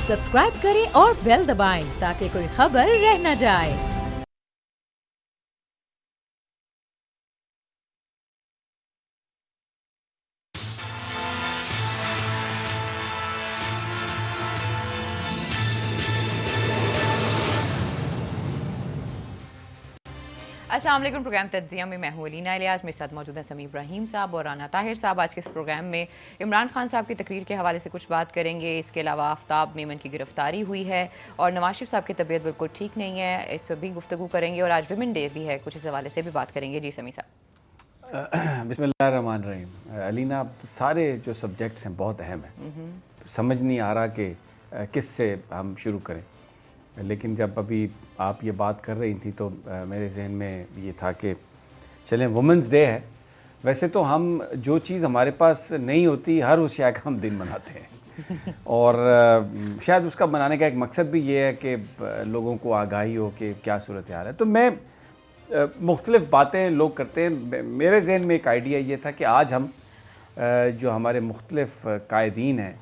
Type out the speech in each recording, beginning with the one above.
Subscribe करें और bell दबाएं ताकि कोई खबर रह न जाए। अस्सलाम वालेकुम। प्रोग्राम तज्ज़िया में मैं हूँ अलीना इलियास। मेरे साथ मौजूद हैं समी इब्राहिम साहब और राना ताहिर साहब। आज के इस प्रोग्राम में इमरान खान साहब की तकरीर के हवाले से कुछ बात करेंगे। इसके अलावा आफ्ताब मेमन की गिरफ्तारी हुई है और नवाज शरीफ साहब की तबीयत बिल्कुल ठीक नहीं है, इस पर भी गुफ्तगू करेंगे। और आज विमेन डे भी है, कुछ इस हवाले से भी बात करेंगे। जी समी साहब। बिस्मिल्लाहिर्रहमानिर्रहीम। अलीना, सारे जो सब्जेक्ट्स हैं बहुत अहम हैं, समझ नहीं आ रहा कि किस से हम शुरू करें। लेकिन जब अभी आप ये बात कर रही थी तो मेरे जहन में ये था कि चलें, वुमेंस डे है। वैसे तो हम जो चीज़ हमारे पास नहीं होती हर उस शय का हम दिन मनाते हैं और शायद उसका मनाने का एक मकसद भी ये है कि लोगों को आगाही हो कि क्या सूरत हाल है। तो मैं मुख्तलिफ़ बातें लोग करते हैं। मेरे जहन में एक आइडिया ये था कि आज हम जो हमारे मुख्तलिफ़ कायदीन हैं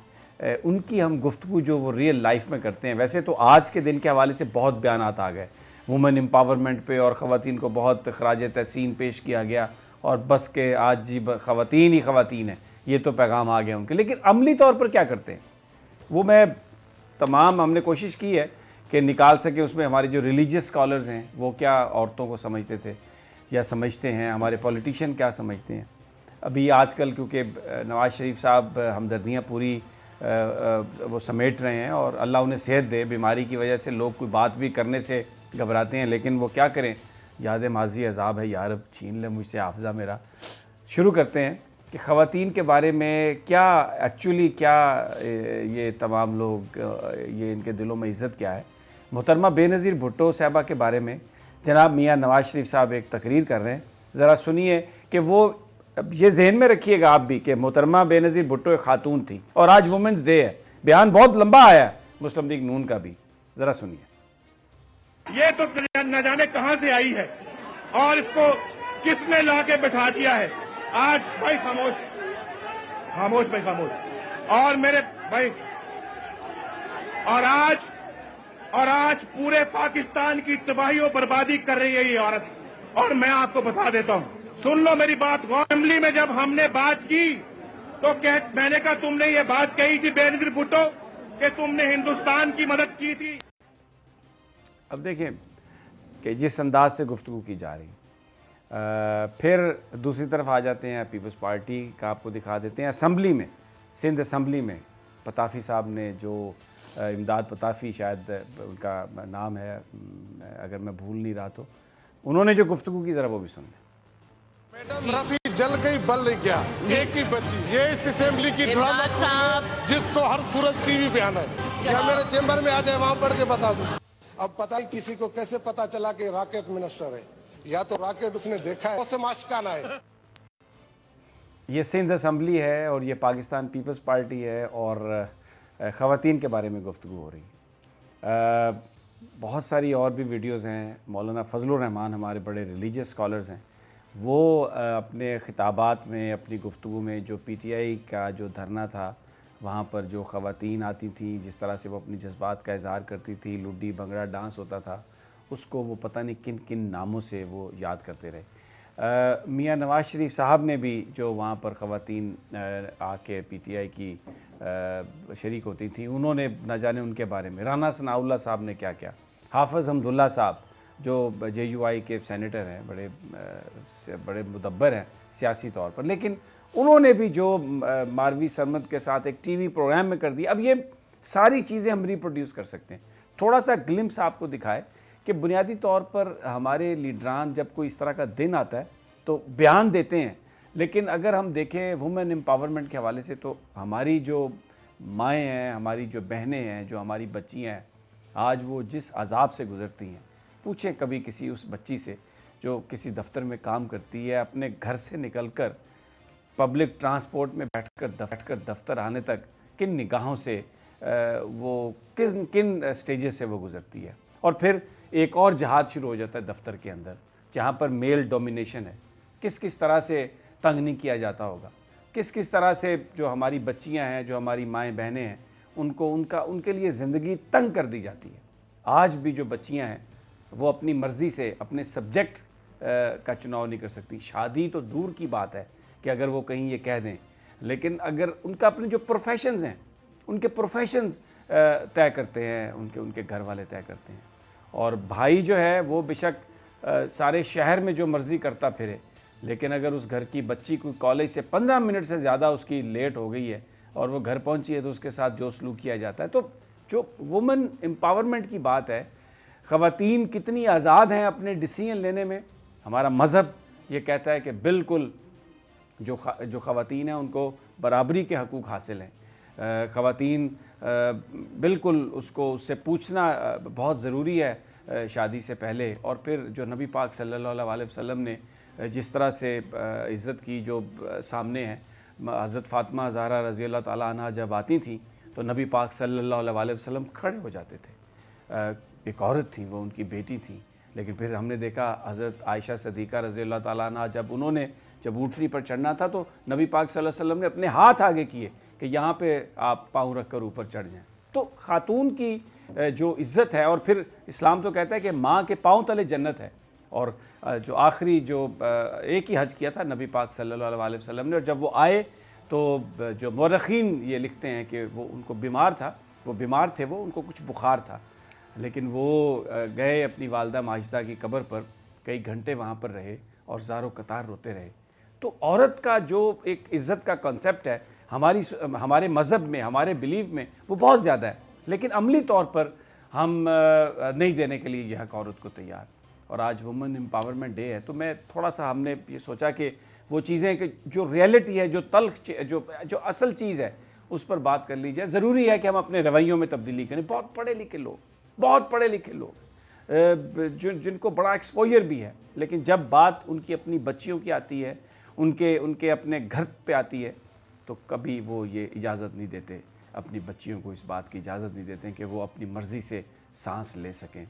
उनकी हम गुफ्तगू जो वो रियल लाइफ में करते हैं। वैसे तो आज के दिन के हवाले से बहुत बयानात आ गए वुमेन एम्पावरमेंट पे और ख़वातीन को बहुत ख़राज तहसीन पेश किया गया और बस के आज जी ख़वातीन ही ख़वातीन हैं, ये तो पैगाम आ गया उनके। लेकिन अमली तौर पर क्या करते हैं वो मैं तमाम हमने कोशिश की है कि निकाल सके। उसमें हमारे जो रिलीजियस स्कॉलर्स हैं वो क्या औरतों को समझते थे या समझते हैं, हमारे पॉलिटिशियन क्या समझते हैं। अभी आजकल क्योंकि नवाज शरीफ साहब हमदर्दियाँ पूरी वो समेट रहे हैं और अल्लाह उन्हें सेहत दे। बीमारी की वजह से लोग कोई बात भी करने से घबराते हैं, लेकिन वो क्या करें, याद माजी अजाब है, यार अब छीन ले मुझसे हाफजा मेरा। शुरू करते हैं कि ख़वातीन के बारे में क्या एक्चुअली क्या ये तमाम लोग ये इनके दिलों में इज़्ज़त क्या है। मोहतरमा बेनज़ीर भुट्टो साहबा के बारे में जनाब मियाँ नवाज शरीफ साहब एक तकरीर कर रहे हैं, ज़रा सुनिए कि वो अब ये जहन में रखिएगा आप भी कि मोहतरमा बेनज़ीर भुट्टो एक खातून थी और आज वुमेंस डे है। बयान बहुत लंबा आया है मुस्लिम लीग नून का भी, ज़रा सुनिए। ये तो न जाने कहां से आई है और इसको किसने ला के बैठा दिया है। आज भाई खामोश खामोश भाई खामोश। और मेरे भाई और आज पूरे पाकिस्तान की तबाही और बर्बादी कर रही है ये औरत। और मैं आपको बता देता हूं, सुन लो मेरी बात। असेंबली में जब हमने बात की तो मैंने कहा तुमने ये बात कही थी बेनज़ीर भुट्टो कि तुमने हिंदुस्तान की मदद की थी। अब देखें कि जिस अंदाज से गुफ्तगू की जा रही, फिर दूसरी तरफ आ जाते हैं पीपल्स पार्टी का, आपको दिखा देते हैं असम्बली में, सिंध असम्बली में पताफ़ी साहब ने जो इमदाद पताफ़ी शायद उनका नाम है अगर मैं भूल नहीं रहा तो, उन्होंने जो गुफ्तगू की ज़रा वो भी सुन लें। मैडम रस्सी जल गई, बल नहीं गया, एक ही बची। ये इस असेंबली की ड्रामा जिसको हर सूरत टीवी पे आना है। या मेरे चेंबर में आ जाए, वहां पढ़ के बता दूं। अब पता ही किसी को कैसे पता चला कि रॉकेट मिनिस्टर है, या तो रॉकेट उसने देखा है, उससे माशकाना है। ये सिंध असम्बली है और ये पाकिस्तान पीपल्स पार्टी है और ख़वातीन के बारे में गुफ्तगू हो रही है। बहुत सारी और भी वीडियोज़ हैं। मौलाना फजलुर रहमान हमारे बड़े रिलीजियस स्कॉलर्स हैं, वो अपने ख़िताबात में अपनी गुफ्तगू में जो पीटीआई का जो धरना था वहाँ पर जो ख़वातीन आती थी, जिस तरह से वो अपनी जज्बात का इज़हार करती थी, लुड्डी भंगड़ा डांस होता था, उसको वो पता नहीं किन किन नामों से वो याद करते रहे। मियाँ नवाज शरीफ साहब ने भी जो वहाँ पर ख़वातीन आके पीटीआई की शरीक होती थी, उन्होंने न जाने उनके बारे में, राना सनाउल्लाह साहब ने क्या क्या, हाफ़िज़ हमदुल्ला साहब जो JUI के सेनेटर हैं, बड़े मुदब्बर हैं सियासी तौर पर, लेकिन उन्होंने भी जो मारवी सरमद के साथ एक टीवी प्रोग्राम में कर दिया। अब ये सारी चीज़ें हम रिप्रोड्यूस कर सकते हैं। थोड़ा सा ग्लिम्स आपको दिखाए कि बुनियादी तौर पर हमारे लीडरान जब कोई इस तरह का दिन आता है तो बयान देते हैं, लेकिन अगर हम देखें वुमेन एम्पावरमेंट के हवाले से तो हमारी जो माएँ हैं, हमारी जो बहनें हैं, जो हमारी बच्चियाँ हैं, आज वो जिस अजाब से गुज़रती हैं, पूछें कभी किसी उस बच्ची से जो किसी दफ्तर में काम करती है, अपने घर से निकलकर पब्लिक ट्रांसपोर्ट में बैठकर दफ्तर आने तक किन निगाहों से वो किन स्टेजेस से वो गुज़रती है। और फिर एक और जहाद शुरू हो जाता है दफ्तर के अंदर, जहाँ पर मेल डोमिनेशन है। किस किस तरह से तंग नहीं किया जाता होगा, किस किस तरह से जो हमारी बच्चियाँ हैं, जो हमारी माएँ बहनें हैं, उनको उनके लिए ज़िंदगी तंग कर दी जाती है। आज भी जो बच्चियां हैं वो अपनी मर्ज़ी से अपने सब्जेक्ट का चुनाव नहीं कर सकती। शादी तो दूर की बात है कि अगर वो कहीं ये कह दें, लेकिन अगर उनका अपने जो प्रोफेशंस हैं उनके प्रोफेशंस तय करते हैं, उनके घर वाले तय करते हैं। और भाई जो है वो बेशक सारे शहर में जो मर्ज़ी करता फिरे, लेकिन अगर उस घर की बच्ची को कॉलेज से 15 मिनट से ज़्यादा उसकी लेट हो गई है और वो घर पहुंची है तो उसके साथ जो सलूक किया जाता है। तो जो वुमेन एम्पावरमेंट की बात है, ख़वातीन कितनी आज़ाद हैं अपने डिसीजन लेने में, हमारा मज़हब ये कहता है कि बिल्कुल जो ख़वातीन हैं उनको बराबरी के हकूक़ हासिल हैं। ख़वातीन बिल्कुल उससे पूछना बहुत ज़रूरी है शादी से पहले। और फिर जो नबी पाक सल्लल्लाहु अलैहि वसल्लम ने जिस तरह से इज़्ज़त की जो सामने है, हज़रत फ़ातिमा ज़हरा रज़ी अल्लाह ताला अन्हा जब आती थी तो नबी पाक सल्लल्लाहु अलैहि वसल्लम खड़े हो जाते थे। एक औरत थी, वो उनकी बेटी थी, लेकिन फिर हमने देखा हज़रत आयशा सिद्दीक़ा रज़ी अल्लाह ताला अन्हा जब ऊँटनी पर चढ़ना था तो नबी पाक सल्लल्लाहु अलैहि वसल्लम ने अपने हाथ आगे किए कि यहाँ पे आप पाँव रख कर ऊपर चढ़ जाएँ। तो ख़ातून की जो इज़्ज़त है, और फिर इस्लाम तो कहता है कि माँ के पाँव तले जन्नत है। और जो आखिरी जो एक ही हज किया था नबी पाक सल्लल्लाहु अलैहि वसल्लम ने, और जब वो आए तो जो मौरख़ीन ये लिखते हैं कि वो उनको बीमार थे, वो उनको कुछ बुखार था, लेकिन वो गए अपनी वालदा माजिदा की कब्र पर, कई घंटे वहाँ पर रहे और ज़ारो कतार रोते रहे। तो औरत का जो एक इज़्ज़त का कॉन्सेप्ट है हमारे मज़हब में, हमारे बिलीव में, वो बहुत ज़्यादा है, लेकिन अमली तौर पर हम नहीं देने के लिए यहाँ औरत को तैयार। और आज वुमेन एम्पावरमेंट डे है, तो मैं थोड़ा सा हमने ये सोचा कि वो चीज़ें कि जो रियलिटी है, जो तल्ख जो असल चीज़ है, उस पर बात कर ली जाए। ज़रूरी है कि हम अपने रवैयों में तब्दीली करें। बहुत पढ़े लिखे लोग जिनको बड़ा एक्सपोजर भी है, लेकिन जब बात उनकी अपनी बच्चियों की आती है, उनके अपने घर पे आती है, तो कभी वो ये इजाज़त नहीं देते, अपनी बच्चियों को इस बात की इजाज़त नहीं देते कि वो अपनी मर्ज़ी से सांस ले सकें।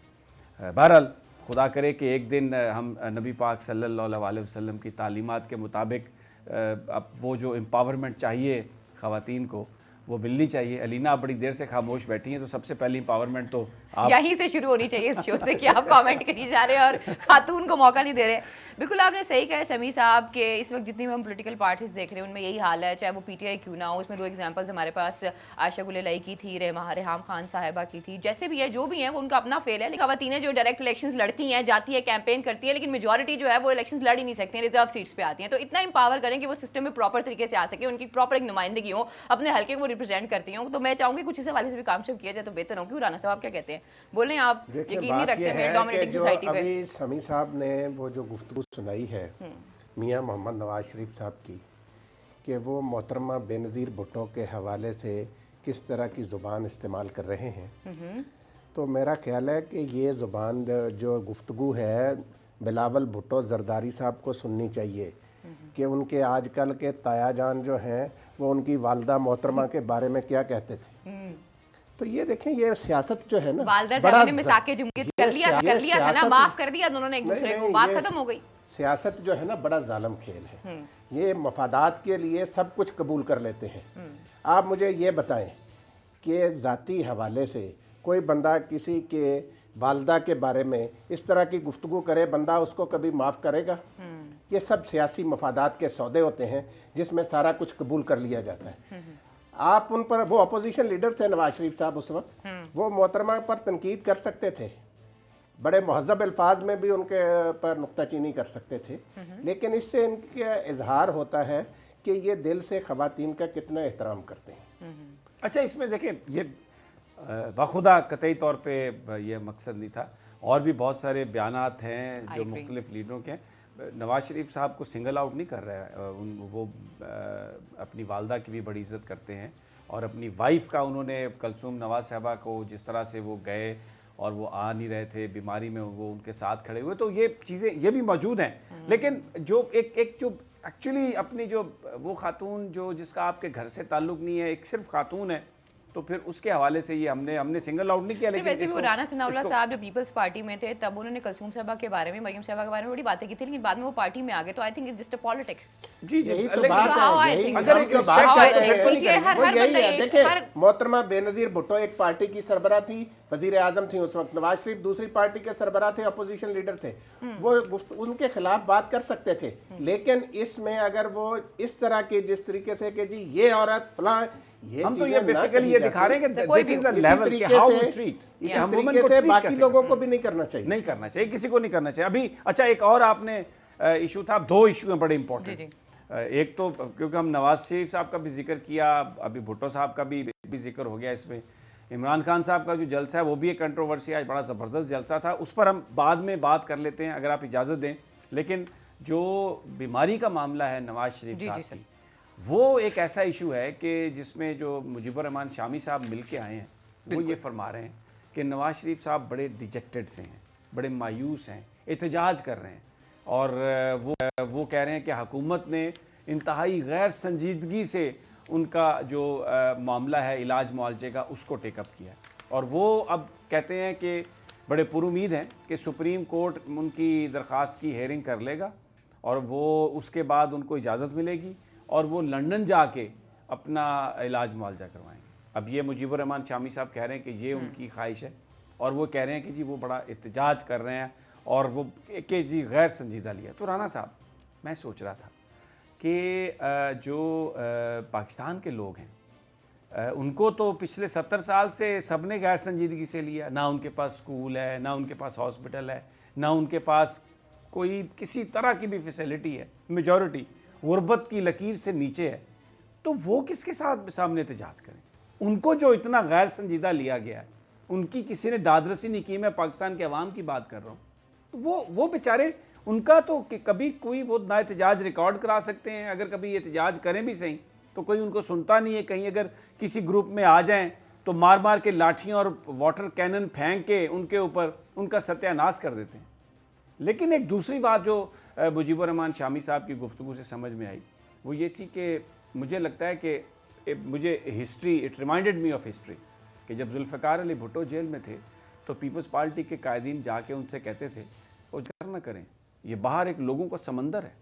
बहरहाल खुदा करे कि एक दिन हम नबी पाक सल्लल्लाहु अलैहि वसल्लम की तालीमात के मुताबिक अब वो जो एम्पावरमेंट चाहिए ख़वातीन को, वो मिलनी चाहिए। अलीना आप बड़ी देर से खामोश बैठी हैं, तो सबसे पहली एम्पावरमेंट तो आप यहीं से शुरू होनी चाहिए इस शो से कि आप कमेंट करी जा रहे हैं और खातून को मौका नहीं दे रहे। बिल्कुल आपने सही कहा समी साहब के इस वक्त जितनी भी हम पॉलिटिकल पार्टीज देख रहे हैं उनमें यही हाल है, चाहे वो पीटीआई क्यों ना हो। उसमें दो एग्जांपल्स हमारे पास आयशा गुलेलाई की थी, रेहाम खान साहिबा की थी। जैसे भी है, जो भी है, वो उनका अपना फेल है। लेकिन ख़वातीनें जो डायरेक्ट इलेक्शंस लड़ती हैं, जाती है, कैंपेन करती है, लेकिन मेजॉरिटी जो है वो इलेक्शंस लड़ ही नहीं सकती हैं, रिजर्व सीट्स पे आती हैं। तो इतना एम्पावर करें कि वो सिस्टम में प्रॉपर तरीके से आ सके, उनकी प्रॉपर एक नुमाइंदगी हो, अपने हल्के को रिप्रेजेंट करती हो। तो मैं चाहूँगी कुछ इस हवाले से भी काम शुरू किया जाए तो बेहतर हो। क्यों राना साहब, आप क्या कहते हैं? बोलें आप। देखिए, यकीन नहीं रखते हैं डोमिनेटिंग सोसाइटी पे। अभी समी साहब ने वो जो गुफ्तगू सुनाई है मियां मोहम्मद नवाज शरीफ साहब की, कि वो मोहतरमा बेनज़ीर भुट्टो के हवाले से किस तरह की ज़ुबान इस्तेमाल कर रहे हैं, तो मेरा ख्याल है कि ये ज़ुबान जो गुफ्तगू है बिलावल भुट्टो जरदारी साहब को सुननी चाहिए कि उनके आजकल के ताया जान जो हैं वो उनकी वालदा मोहतरमा के बारे में क्या कहते थे। तो ये देखें, ये सियासत जो है ना, वालदा साहब ने मिसाके जमहूरियत कर लिया था ना, माफ कर दिया दोनों ने एक दूसरे को, बात खत्म हो गई। सियासत जो है ना बड़ा जालिम खेल है। ये मफादात के लिए सब कुछ कबूल कर लेते हैं। आप मुझे ये बताएं कि ज़ाती हवाले से कोई बंदा किसी के वालदा के बारे में इस तरह की गुफ्तगू करे, बंदा उसको कभी माफ़ करेगा? ये सब सियासी मफादात के सौदे होते हैं जिसमें सारा कुछ कबूल कर लिया जाता है। आप उन पर, वो अपोजिशन लीडर थे नवाज शरीफ साहब उस वक्त, वो मोहतरमा पर तनकीद कर सकते थे, बड़े महज़ब अल्फाज में भी उनके पर नुक्ताचीनी कर सकते थे, लेकिन इससे इनका इजहार होता है कि ये दिल से ख़वातीन का कितना एहतराम करते हैं। अच्छा, इसमें देखें, ये बखुदा कतई तौर पे ये मकसद नहीं था, और भी बहुत सारे बयानात हैं जो मुख्तलिफ लीडरों के। नवाज शरीफ साहब को सिंगल आउट नहीं कर रहा है, वो अपनी वालदा की भी बड़ी इज़्ज़त करते हैं, और अपनी वाइफ का उन्होंने कलसूम नवाज साहबा को जिस तरह से वो गए और वो आ नहीं रहे थे बीमारी में, वो उनके साथ खड़े हुए, तो ये चीज़ें ये भी मौजूद हैं। लेकिन जो एक जो एक्चुअली अपनी जो वो खातून जो जिसका आपके घर से ताल्लुक़ नहीं है, एक सिर्फ खातून है, तो फिर उसके हवाले से ये हमने सिंगल आउट नहीं किया। लेकिन वैसे भी इसको- राना सनाउल्लाह इसको- साहब जब पीपल्स पार्टी में थे तब उन्होंने कलसूम साहबा के बारे में, मरियम साहबा के बारे में बड़ी बातें की थी, लेकिन बाद में वो पार्टी में आ गए, तो I think it's just a politics. जी जी, यही तो लेकिन- बात How I है, यही think- अगर हम एक जो respect बात है कर तो रहे फिर तो हैं, नहीं हर वो हर यही बंदा है। ये- देखिए, हर मोहतरमा बेनज़ीर भुट्टो एक पार्टी की सरबराह थी, वजीर आजम थी उस वक्त, नवाज शरीफ दूसरी पार्टी के सरबराह थे, अपोजिशन लीडर थे, वो उनके खिलाफ बात कर सकते थे। लेकिन इसमें अगर वो इस तरह की जिस तरीके से कि जी ये औरत फलां, ये हम तो चीजें ये ना बेसिकली कही ये जाती। दिखा रहे हैं कि कोई दिस भी- इज द इसी लेवल कि तरीके हाउ से- वी ट्रीट, इसी हम वुमेन तरीके को से treat बाकी कैसे लोगों करते को भी नहीं करना चाहिए। नहीं करना चाहिए, किसी को नहीं करना चाहिए। अभी अच्छा एक और आपने इशू था, 2 इशू हैं बड़े इंपॉर्टेंट। जी। एक तो क्योंकि हम नवाज शरीफ साहब का भी जिक्र किया, अभी भुट्टो साहब का भी जिक्र हो गया इसमें, इमरान खान साहब का जो जलसा है वो भी एक कंट्रोवर्सी, आज बड़ा ज़बरदस्त जलसा था, उस पर हम बाद में बात कर लेते हैं अगर आप इजाज़त दें। लेकिन जो बीमारी का मामला है नवाज शरीफ साहब की, वो एक ऐसा इशू है कि जिसमें जो मुजीबुर रहमान शामी साहब मिल के आए हैं, वो ये फरमा रहे हैं कि नवाज शरीफ साहब बड़े डिजेक्टेड से हैं, बड़े मायूस हैं, एहतजाज कर रहे हैं, और वो कह रहे हैं कि हुकूमत ने इंतहाई गैर संजीदगी से उनका जो मामला है इलाज मुआलजे का उसको टेकअप किया है। और वो अब कहते हैं कि बड़े पुरुमीद हैं कि सुप्रीम कोर्ट उनकी दरख्वास्त की हेयरिंग कर लेगा और वो उसके बाद उनको इजाज़त मिलेगी और वो लंदन जाके अपना इलाज मुआलजा करवाएंगे। अब ये मुजीबुर रहमान शामी साहब कह रहे हैं कि ये उनकी ख्वाहिश है, और वो कह रहे हैं कि जी वो बड़ा एहतजाज कर रहे हैं और वो कि जी गैर संजीदा लिया। तो राना साहब, मैं सोच रहा था कि जो पाकिस्तान के लोग हैं उनको तो पिछले 70 साल से सब ने गैर संजीदगी से लिया, ना उनके पास स्कूल है, ना उनके पास हॉस्पिटल है, ना उनके पास कोई किसी तरह की भी फैसिलिटी है, मेजॉरिटी गुर्बत की लकीर से नीचे है। तो वो किसके साथ सामने एहतजाज करें? उनको जो इतना गैर संजीदा लिया गया है, उनकी किसी ने दादरसी नहीं की। मैं पाकिस्तान के अवाम की बात कर रहा हूँ। तो वो बेचारे, उनका तो कि कभी कोई वो ना एहतजाज रिकॉर्ड करा सकते हैं, अगर कभी एहतजाज करें भी सही तो कोई उनको सुनता नहीं है। कहीं अगर किसी ग्रुप में आ जाएं तो मार मार के लाठियाँ और वाटर कैनन फेंक के उनके ऊपर उनका सत्यानाश कर देते हैं। लेकिन एक दूसरी बात जो मुजीबुर रहमान शामी साहब की गुफ्तगू से समझ में आई, वो ये थी कि मुझे लगता है कि मुझे history, it reminded me of history, कि जब जुल्फ़िकार अली भुट्टो जेल में थे तो पीपल्स पार्टी के कायदीन जाके उनसे कहते थे वो जिक्र न करें, ये बाहर एक लोगों का समंदर है,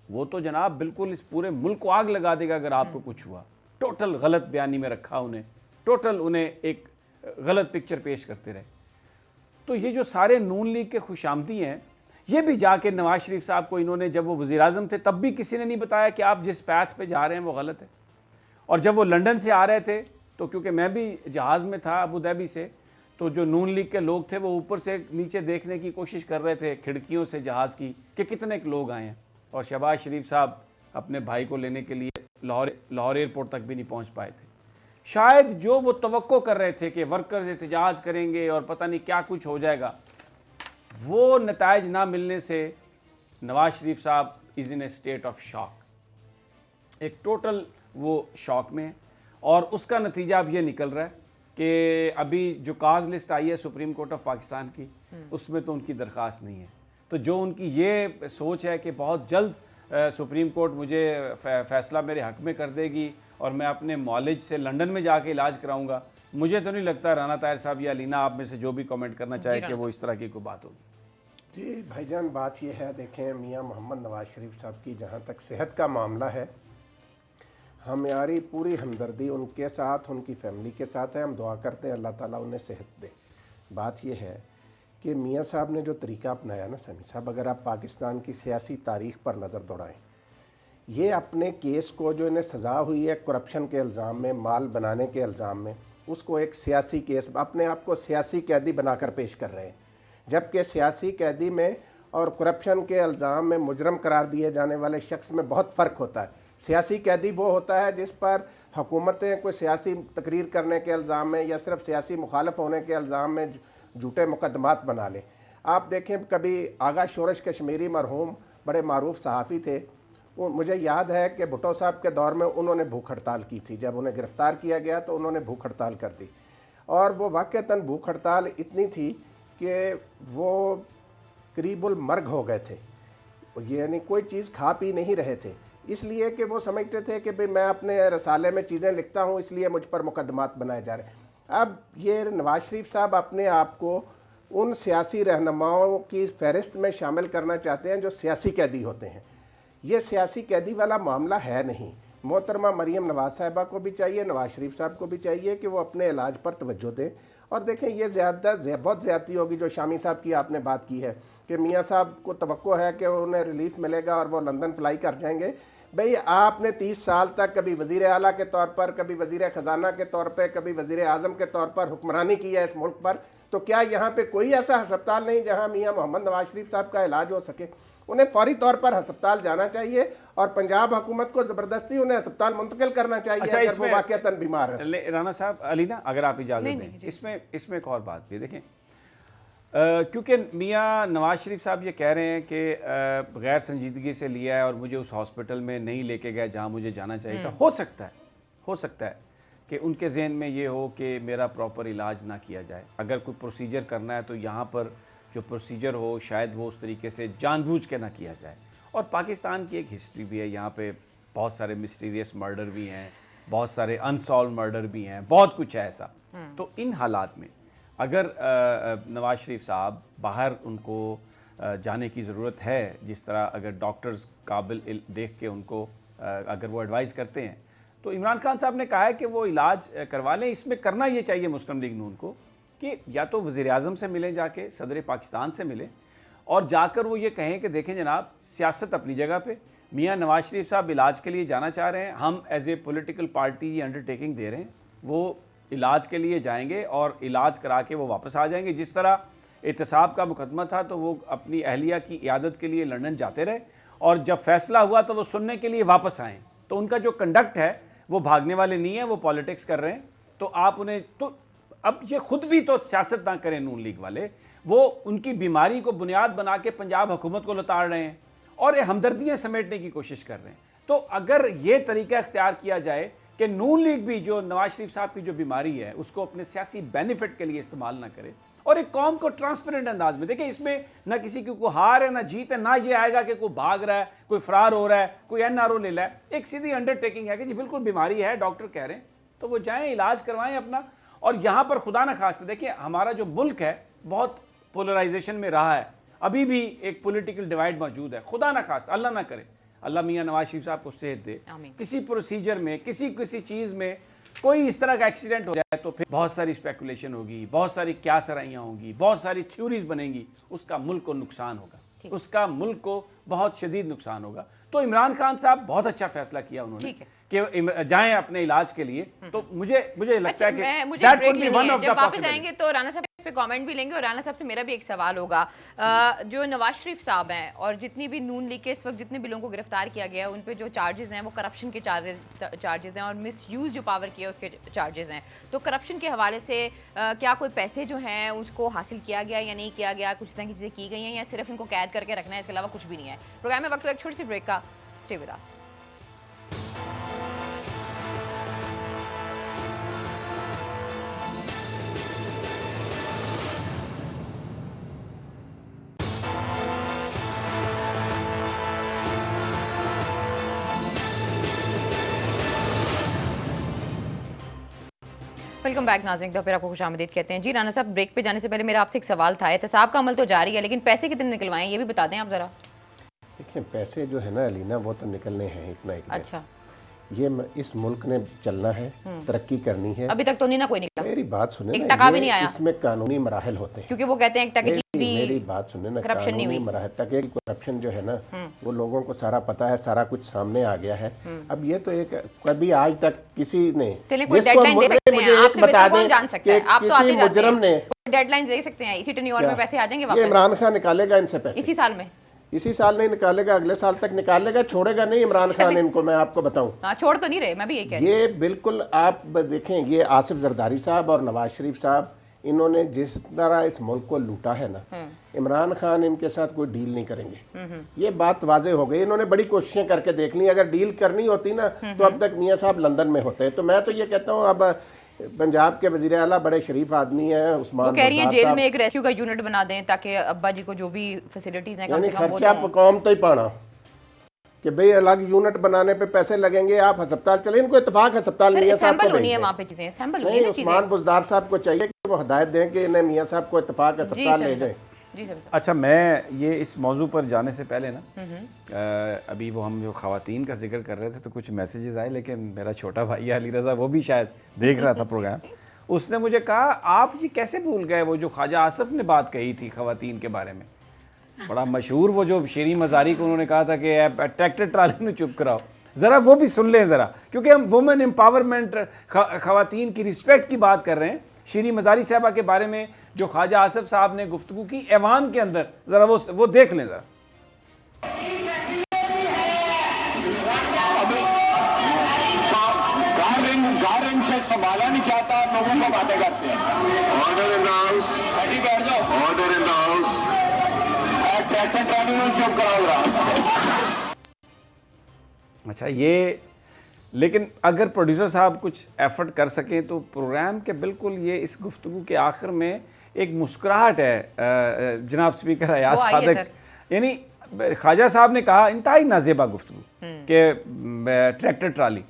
वो तो जनाब बिल्कुल इस पूरे मुल्क को आग लगा देगा अगर आपको कुछ हुआ। टोटल गलत बयानी में रखा उन्हें, टोटल उन्हें एक गलत पिक्चर पेश करते रहे। तो ये जो सारे नून लीग के खुशामदी हैं, ये भी जाके नवाज शरीफ साहब को इन्होंने, जब वो वज़ीर आज़म थे तब भी किसी ने नहीं बताया कि आप जिस पैथ पे जा रहे हैं वो गलत है। और जब वो लंदन से आ रहे थे तो क्योंकि मैं भी जहाज़ में था अबू धाबी से, तो जो नून लीग के लोग थे वो ऊपर से नीचे देखने की कोशिश कर रहे थे खिड़कियों से जहाज़ की कि कितने लोग आए हैं। और शहबाज शरीफ साहब अपने भाई को लेने के लिए लाहौर एयरपोर्ट तक भी नहीं पहुंच पाए थे। शायद जो वो तवक्को कर रहे थे कि वर्कर्स एहतजाज करेंगे और पता नहीं क्या कुछ हो जाएगा, वो नताइज ना मिलने से नवाज शरीफ साहब is in A state of shock, एक टोटल वो शॉक में। और उसका नतीजा अब ये निकल रहा है कि अभी जो काज लिस्ट आई है सुप्रीम कोर्ट ऑफ पाकिस्तान की, उसमें तो उनकी दरख्वास्त नहीं है। तो जो उनकी ये सोच है कि बहुत जल्द सुप्रीम कोर्ट मुझे फ़ैसला मेरे हक़ में कर देगी और मैं अपने मॉलेज से लंदन में जाके इलाज कराऊंगा, मुझे तो नहीं लगता राना ताहिर साहब या अलीना आप में से जो भी कमेंट करना चाहे कि वो इस तरह की कोई बात होगी। जी भाईजान, बात यह है, देखें मियाँ मोहम्मद नवाज शरीफ साहब की जहाँ तक सेहत का मामला है, हमारी पूरी हमदर्दी उनके साथ, उनकी फैमिली के साथ है। हम दुआ करते हैं अल्लाह ताला उन्हें सेहत दे। बात यह है कि मियाँ साहब ने जो तरीका अपनाया ना समी साहब, अगर आप पाकिस्तान की सियासी तारीख़ पर नज़र दौड़ाएं, ये अपने केस को जो इन्हें सज़ा हुई है करप्शन के इल्ज़ाम में, माल बनाने के इल्ज़ाम में, उसको एक सियासी केस, अपने आप को सियासी कैदी बनाकर पेश कर रहे हैं। जबकि सियासी कैदी में और करप्शन के इल्ज़ाम में मुजरम करार दिए जाने वाले शख्स में बहुत फ़र्क होता है। सियासी कैदी वो होता है जिस पर हुकूमतें कोई सियासी तकरीर करने के इल्ज़ाम में या सिर्फ सियासी मुखालफ होने के इल्ज़ाम में झूठे मुकदमात बना लें। आप देखें, कभी आगा शोरश कश्मीरी मरहूम बड़े मारूफ सहाफ़ी थे, मुझे याद है कि भुट्टो साहब के दौर में उन्होंने भूख हड़ताल की थी। जब उन्हें गिरफ़्तार किया गया तो उन्होंने भूख हड़ताल कर दी, और वो वाक़तन भूख हड़ताल इतनी थी कि वो करीबुल मर्ग हो गए थे, यानी कोई चीज़ खा पी नहीं रहे थे। इसलिए कि वो समझते थे कि भाई मैं अपने रसाले में चीज़ें लिखता हूँ इसलिए मुझ पर मुकदमात बनाए जा रहे हैं। अब ये नवाज शरीफ साहब अपने आप को उन सियासी रहनुमाओं की फहरिस्त में शामिल करना चाहते हैं जो सियासी कैदी होते हैं। ये सियासी कैदी वाला मामला है नहीं। मोहतरमा मरीम नवाज साहिबा को भी चाहिए, नवाज शरीफ साहब को भी चाहिए कि वो अपने इलाज पर तवज्जो दें। और देखें ये बहुत ज़्यादती होगी जो शामी साहब की आपने बात की है कि मियाँ साहब को तवक्को है कि उन्हें रिलीफ मिलेगा और वो लंदन फ्लाई कर जाएंगे। भाई आपने 30 साल तक कभी वज़ीर आला के तौर पर, कभी वज़ीर ख़जाना के तौर पर, कभी वज़ीर आज़म के तौर पर हुक्मरानी की है इस मुल्क पर, तो क्या यहाँ पे कोई ऐसा अस्पताल नहीं जहाँ मियाँ मोहम्मद नवाज शरीफ साहब का इलाज हो सके? उन्हें फौरी तौर पर अस्पताल जाना चाहिए और पंजाब हुकूमत को ज़बरदस्ती उन्हें अस्पताल मुंतकिल करना चाहिए। अच्छा, अगर वो वाक़अतन बीमार है। राना साहब, अलीना अगर आप इजाज़त दें, इसमें एक और बात भी देखें, क्योंकि मियाँ नवाज शरीफ साहब ये कह रहे हैं कि गैर संजीदगी से लिया है और मुझे उस हॉस्पिटल में नहीं लेके गए जहाँ मुझे जाना चाहिए था। हो सकता है कि उनके जहन में ये हो कि मेरा प्रॉपर इलाज ना किया जाए। अगर कोई प्रोसीजर करना है तो यहाँ पर जो प्रोसीजर हो शायद वो उस तरीके से जानबूझ के ना किया जाए। और पाकिस्तान की एक हिस्ट्री भी है, यहाँ पे बहुत सारे मिस्टीरियस मर्डर भी हैं, बहुत सारे अनसॉल्व मर्डर भी हैं, बहुत कुछ है ऐसा। तो इन हालात में अगर नवाज शरीफ साहब बाहर उनको जाने की ज़रूरत है, जिस तरह अगर डॉक्टर्स काबिल देख के उनको अगर वो एडवाइस करते हैं, तो इमरान खान साहब ने कहा है कि वो इलाज करवा लें। इसमें करना ये चाहिए मुस्लिम लीग नून को कि या तो वज़ीर आज़म से मिलें, जाके सदर पाकिस्तान से मिलें और जाकर वो ये कहें कि देखें जनाब, सियासत अपनी जगह पे, मियाँ नवाज शरीफ साहब इलाज के लिए जाना चाह रहे हैं, हम एज ए पॉलिटिकल पार्टी ये अंडरटेकिंग दे रहे हैं, वो इलाज के लिए जाएंगे और इलाज करा के वो वापस आ जाएंगे। जिस तरह एहतसाब का मुकदमा था तो वो अपनी अहलिया की इयादत के लिए लंदन जाते रहे और जब फैसला हुआ तो वो सुनने के लिए वापस आए। तो उनका जो कंडक्ट है वो भागने वाले नहीं है, वो पॉलिटिक्स कर रहे हैं। तो आप उन्हें, तो अब ये खुद भी तो सियासत ना करें नून लीग वाले, वो उनकी बीमारी को बुनियाद बना के पंजाब हुकूमत को लताड़ रहे हैं और ये हमदर्दियाँ समेटने की कोशिश कर रहे हैं। तो अगर ये तरीका इख्तियार किया जाए कि नून लीग भी जो नवाज शरीफ साहब की जो बीमारी है उसको अपने सियासी बेनिफिट के लिए इस्तेमाल ना करे और एक कौम को ट्रांसपेरेंट अंदाज में देखिए, इसमें ना किसी की कोई हार है ना जीत है, ना ये आएगा कि कोई भाग रहा है, कोई फरार हो रहा है, कोई एनआरओ ले रहा है। एक सीधी अंडरटेकिंग है कि जी बिल्कुल बीमारी है, डॉक्टर कह रहे हैं तो वो जाएं, इलाज करवाएं अपना। और यहाँ पर खुदा न खास्ते देखिए, हमारा जो मुल्क है बहुत पोलराइजेशन में रहा है, अभी भी एक पॉलिटिकल डिवाइड मौजूद है। खुदा न खास्ता, अल्लाह ना करे, अल्लाह मियाँ नवाज शरीफ साहब को सेहत दे, किसी प्रोसीजर में किसी चीज़ में कोई इस तरह का एक्सीडेंट हो जाए तो फिर बहुत सारी स्पेकुलेशन होगी, बहुत सारी क्या सराइयाँ होंगी, बहुत सारी थ्योरीज बनेंगी, उसका मुल्क को नुकसान होगा, उसका मुल्क को बहुत शदीद नुकसान होगा। तो इमरान खान साहब बहुत अच्छा फैसला किया उन्होंने कि जाएं अपने इलाज के लिए। तो मुझे लगता है कि that would be one of the possible. जब वापस आएंगे तो राना साहब इस पे कमेंट भी लेंगे और राना साहब से मेरा भी एक सवाल होगा। जो नवाज शरीफ साहब हैं और जितनी भी नून लीग के इस वक्त जितने भी लोगों को गिरफ्तार किया गया है उन पे जो चार्जेस हैं वो करप्शन के चार्जेस हैं और मिसयूज जो पावर किया उसके चार्जेस हैं। तो करप्शन के हवाले से क्या कोई पैसे जो हैं उसको हासिल किया गया या नहीं किया गया, कुछ तरह की चीज़ें की गई हैं या सिर्फ इनको कैद करके रखना है, इसके अलावा कुछ भी नहीं है? प्रोग्राम में वक्त तो एक छोटी सी ब्रेक का, stay with us. Welcome back नाज़रीन, तो फिर आपको खुशामदीद कहते हैं। जी राना साहब, ब्रेक पे जाने से पहले मेरा आपसे एक सवाल था। एहतसाब का अमल तो जारी है लेकिन पैसे कितने निकलवाएं ये भी बता दें आप ज़रा। देखिए पैसे जो है ना अलीना वो तो निकलने हैं एक ना एक। अच्छा, ये इस मुल्क ने चलना है, तरक्की करनी है। अभी तक तो नहीं ना कोई निकला। मेरी बात सुने एक टका भी नहीं आया। इसमें कानूनी मराहल होते हैं, क्योंकि वो कहते हैं एक टके की भी मेरी बात सुने ना, करप्शन नहीं हुई। मराहल टके की करप्शन जो है ना वो लोगों को सारा पता है, सारा कुछ सामने आ गया है। अब ये तो एक कभी आज तक किसी ने किसी मुजरम ने डेडलाइन दे सकते हैं, इसी टेन्योर में पैसे आ जाएंगे वापस। इमरान खान निकालेगा इनसे पैसे इसी साल में, इसी साल नहीं निकालेगा, अगले साल तक निकालेगा, छोड़ेगा नहीं इमरान खान इनको, मैं आपको बताऊं। हाँ, छोड़ तो नहीं रहे, मैं भी यही कह रही हूं। ये बिल्कुल आप देखें, ये आसिफ जरदारी साहब और नवाज शरीफ साहब इन्होंने जिस तरह इस मुल्क को लूटा है ना, इमरान खान इनके साथ कोई डील नहीं करेंगे। ये बात वाजे हो गई। इन्होंने बड़ी कोशिशें करके देख ली, अगर डील करनी होती ना तो अब तक मियाँ साहब लंदन में होते। तो मैं तो ये कहता हूँ अब पंजाब के वजीर आला बड़े शरीफ आदमी हैं, उस्मान, वो कह रही है जेल में एक रेस्क्यू का यूनिट बना दें ताकि अब्बा जी को जो भी फैसिलिटीज हैं कम से कम खर्चा कौम तो ही पाना कि भाई अलग यूनिट बनाने पे पैसे लगेंगे, आप अस्पताल चले, इनको इत्तेफाक अस्पताल मियाँ साहब को होनी है वहाँ पे चीजें, सैंपल होनी नहीं, है उस्मान बुजदार साहब को चाहिए कि वो हिदायत दें कि इन्हें मियाँ साहब को इत्तेफाक अस्पताल ले जाएं। जी सर। अच्छा, मैं ये इस मौजू पर जाने से पहले ना अभी वो हम जो ख़वातीन का जिक्र कर रहे थे तो कुछ मैसेजेस आए, लेकिन मेरा छोटा भाई अली रज़ा वो भी शायद देख रहा था प्रोग्राम, उसने मुझे कहा आप ये कैसे भूल गए वो जो ख्वाजा आसिफ ने बात कही थी ख़वातीन के बारे में, बड़ा मशहूर वो जो शेरी मज़ारी को उन्होंने कहा था कि ट्रैक्टर ट्राली में चुप कराओ, ज़रा वो भी सुन लें ज़रा, क्योंकि हम वुमेन एम्पावरमेंट ख़वातीन की रिस्पेक्ट की बात कर रहे हैं। शेरी मज़ारी साहबा के बारे में जो ख्वाजा आसिफ साहब ने गुफ्तगू की ऐवान के अंदर, ज़रा वो देख लें ज़रा। से संभाला नहीं चाहता, लोगों को बातें करते हैं। ऑर्डर इन द हाउस, बैठ जाओ। Order in the house, tractor trolley में चुप कराओ। अच्छा, ये लेकिन अगर प्रोड्यूसर साहब कुछ एफर्ट कर सकें तो प्रोग्राम के बिल्कुल ये इस गुफ्तगू के आखिर में एक मुस्कुराहट है जनाब स्पीकर अयाज सादक, यानी ख्वाजा साहब ने कहा इंतहाई नाजेबा गुफ्तगू के ट्रैक्टर ट्राली।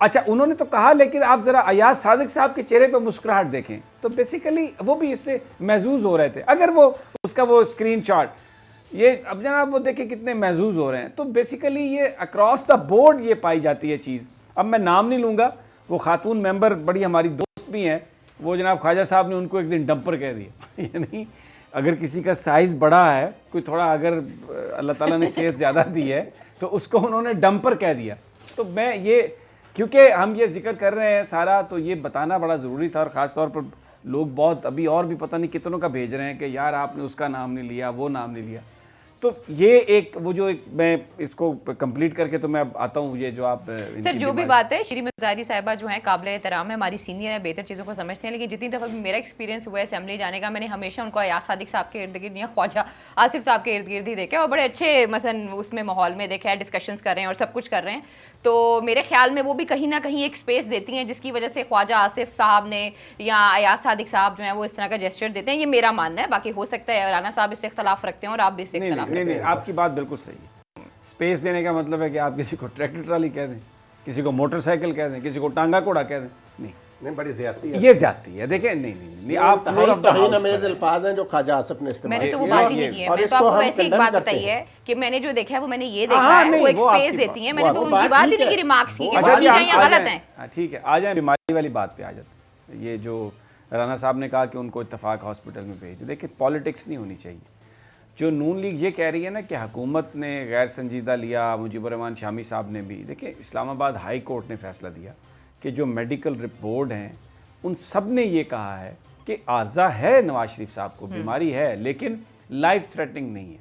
अच्छा, उन्होंने तो कहा, लेकिन आप ज़रा अयाज सादिक साहब के चेहरे पे मुस्कुराहट देखें तो बेसिकली वो भी इससे महजूज हो रहे थे। अगर वो उसका वो स्क्रीन शॉट ये अब जनाब वो देखें कितने महजूज हो रहे हैं, तो बेसिकली ये अक्रॉस द बोर्ड ये पाई जाती है चीज़। अब मैं नाम नहीं लूँगा, वो खातून मेंबर बड़ी हमारी दोस्त भी हैं, वो जनाब ख्वाजा साहब ने उनको एक दिन डंपर कह दिया यानी अगर किसी का साइज़ बड़ा है, कोई थोड़ा अगर अल्लाह ताला ने सेहत ज़्यादा दी है तो उसको उन्होंने डंपर कह दिया। तो मैं ये क्योंकि हम ये जिक्र कर रहे हैं सारा, तो ये बताना बड़ा ज़रूरी था, और ख़ास तौर पर लोग बहुत अभी और भी पता नहीं कितनों का भेज रहे हैं कि यार आपने उसका नाम नहीं लिया, वो नाम नहीं लिया। तो ये एक वो जो एक मैं इसको कंप्लीट करके तो मैं अब आता हूँ, ये जो आप सर जो भी बात है, शेरी मज़ारी साहिबा जो है काबिल एहतराम है, हमारी सीनियर है, बेहतर चीज़ों को समझते हैं, लेकिन जितनी दफ़ा भी मेरा एक्सपीरियंस हुआ है असेंबली जाने का, मैंने हमेशा उनको अयाज सादिक साहब के इर्द गिर्द या ख्वाजा आसिफ साहब के इर्द गिर्द ही देखा, और बड़े अच्छे मसलन उसमें माहौल में देखा है, डिस्कशंस कर रहे हैं और सब कुछ कर रहे हैं। तो मेरे ख्याल में वो भी कहीं ना कहीं एक स्पेस देती हैं जिसकी वजह से ख्वाजा आसिफ साहब ने या अयाज सादिक साहब जो है वो इस तरह का जेस्चर देते हैं। ये मेरा मानना है, बाकी हो सकता है राना साहब इससे इख्तलाफ रखते हैं और आप भी इससे इख्तलाफ रखते हैं। आपकी बात बिल्कुल सही है। स्पेस देने का मतलब है कि आप किसी को ट्रैक्टर ट्राली कह दें, किसी को मोटरसाइकिल कह दें, किसी को टांगा घोड़ा कह दें, नहीं बड़ी ज्यादती है, ये ज्यादती है। देखें नहीं आप floor of the house Amaze अल्फाज हैं जो ख्वाजा आसिफ ने इस्तेमाल मैंने तो वो बात ही नहीं की है। मैंने तो आपको वैसे एक बात बताई है कि मैंने जो देखा है वो मैंने ये देखा है, वो एक स्पेस देती है। मैंने तो उनकी बात ही नहीं की, रिमार्क्स की, वो गलत हैं। ठीक है, आ जाए बीमारी वाली बात पे आ जाते हैं। ये जो राना साहब ने कहा कि उनको इत्तफाक हॉस्पिटल में भेज, देखिए पॉलिटिक्स नहीं होनी चाहिए। जो नून लीग ये कह रही है ना कि हुकूमत ने गैर संजीदा लिया, मुजीबुर रहमान शामी साहब ने भी, देखिए इस्लामाबाद हाई कोर्ट ने फैसला दिया कि जो मेडिकल रिपोर्ट हैं उन सब ने ये कहा है कि आर्जा है नवाज शरीफ साहब को, बीमारी है लेकिन लाइफ थ्रेटनिंग नहीं है।